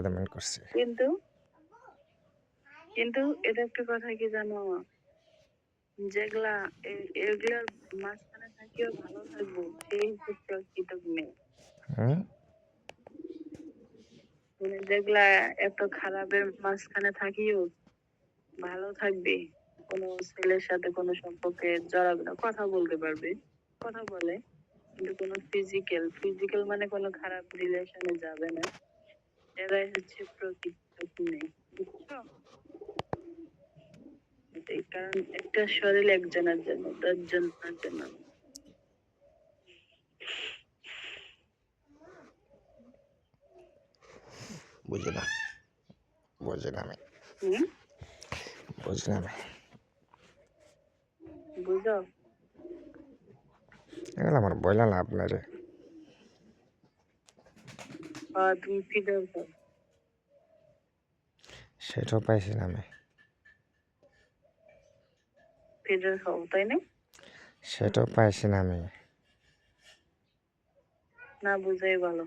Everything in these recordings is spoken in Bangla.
কমেন্ট করছি। কিন্তু কিন্তু এটা একটা কথা কি জানো, যেগুলা এগুলার মাঝখানে থাকিও ভালো থাকবো সেই প্রকৃত মেয়ে। হুম মানে যেগুলা এত খারাপের মাঝখানে থাকিও ভালো থাকবে, কোনো ছেলের সাথে কোনো সম্পর্কে জড়াবে না, কথা বলতে পারবে, কথা বলে, কিন্তু কোনো ফিজিক্যাল মানে কোনো খারাপ রিলেশনে যাবে না। এরাই হচ্ছে প্রকৃত মেয়ে, বুঝছো? এটাই কারণ একটা শরীর একজনের জন্য, 10 জনের জন্য। বুঝি না আমি হুম, বুঝি না আমি বুঝো? এগুলো আমার বইলা লাভ নাই রে। তুমি ফিডার দাও। সেটাও পাইছি না আমি। ফিডার খাও, তাই না? সেটাও পাইছি না আমি। না বুঝাই ভালো।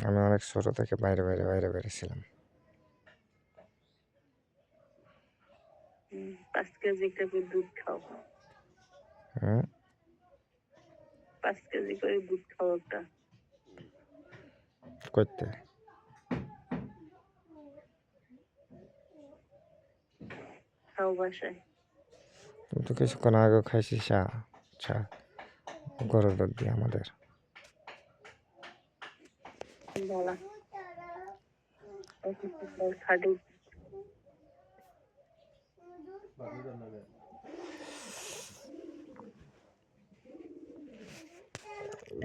আমি অনেক ছোট থেকে বাইরে ছিলাম। 5 কেজি করে দুধ খাও। হুম 5 কেজি করে দুধ খাও একটা। করতে খাও বাসায়। তুমি তো কিছুক্ষণ আগে খাইছি চা গরুর দুধ দিয়ে আমাদের। বলা খাটি।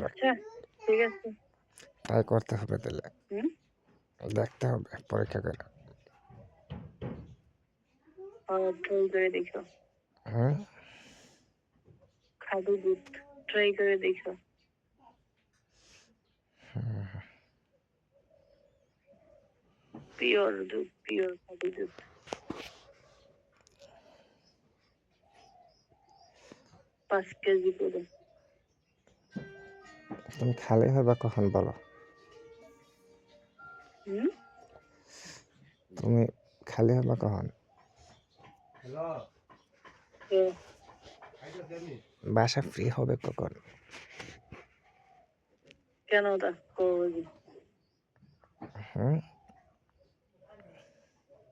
আচ্ছা, ঠিক আছে। তাই করতে হবে তাহলে। হুম, দেখতে হবে পরীক্ষা করে। ট্রাই করে দেখো। হুম খাঁটি দুধ ট্রাই করে দেখো। পিওর দুধ, পিওর খাঁটি দুধ। 5 কেজি করে। তুমি খালি হবা কখন বলো? হুম, তুমি খালি হবা কখন? বাসা ফ্রি হবে কখন? কেন তা করবো? হুম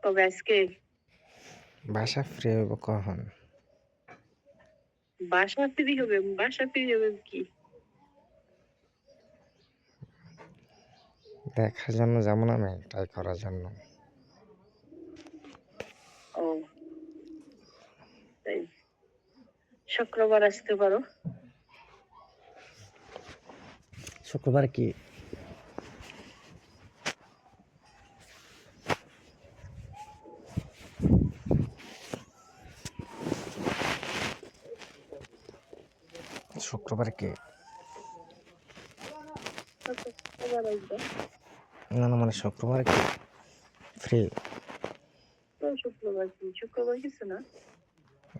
তবে আজকে বাসা ফ্রি হইব কখন? বাসা ফ্রি হবে, বাসা ফ্রি হবে কি? দেখার জন্য যেমন আমি ট্রাই করার জন্য। ও তাই, শুক্রবার আসতে পারো। শুক্রবার কি? শুক্রবার কি? শুক্রবার আসবে। না মানে শুক্রবার কি ফ্রি? তো শুক্রবার কি? শুক্রবার কিছু না।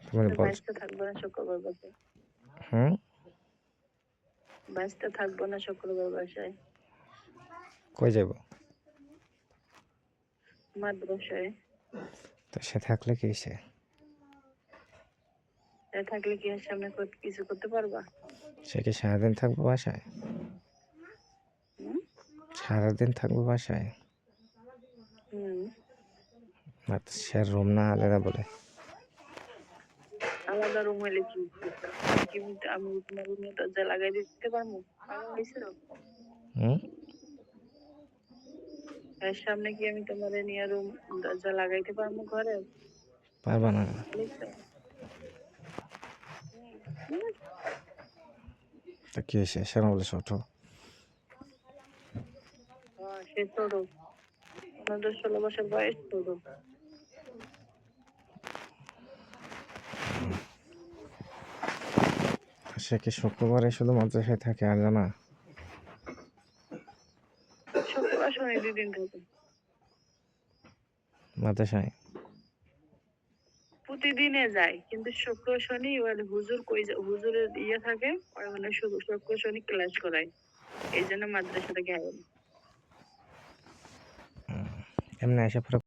তুমি বলছো। বাইশটা থাকবো না শুক্রবার বাসায়। হুম বাইশটা থাকবো না শুক্রবার বাসায়। কই যাব? মাদ্রাসায়। তো সে থাকলে কি সে? থাকলে কি আর সামনে কিছু করতে পারবা? সে কি সারাদিন থাকবো বাসায়? হুম, সারাদিন থাকবো বাসায়? হুম। আর সে রুম না আলাদা বলে। আলাদা রুম হইলে কি হইতো? আমি তোমার রুমে দরজা লাগাই দিতে পারবো? পাগল হইছো? হুম এর সামনে কি আমি তোমার নিয়ে রুম দরজা লাগাইতে পারবো ঘরে? পারবা না? বুঝছো? তো কি হয়েছে? সে না বলেছে ওঠো। সে ছোট, 15-16 বছর বয়স, ছোট। সে কি শুক্রবারে শুধু মাদ্রাসায় থাকে আর জানা? শুক্রবার শনি 2 দিন থাকে। মাদ্রাসায় প্রতিদিনে যায়, কিন্তু শুক্র শনি হুজুর হুজুরের থাকে, ওখানে শুধু শুক্র শনি ক্লাস করায়। এই জন্য মাদ্রাসা থেকে আইন। এমনি এসে পরে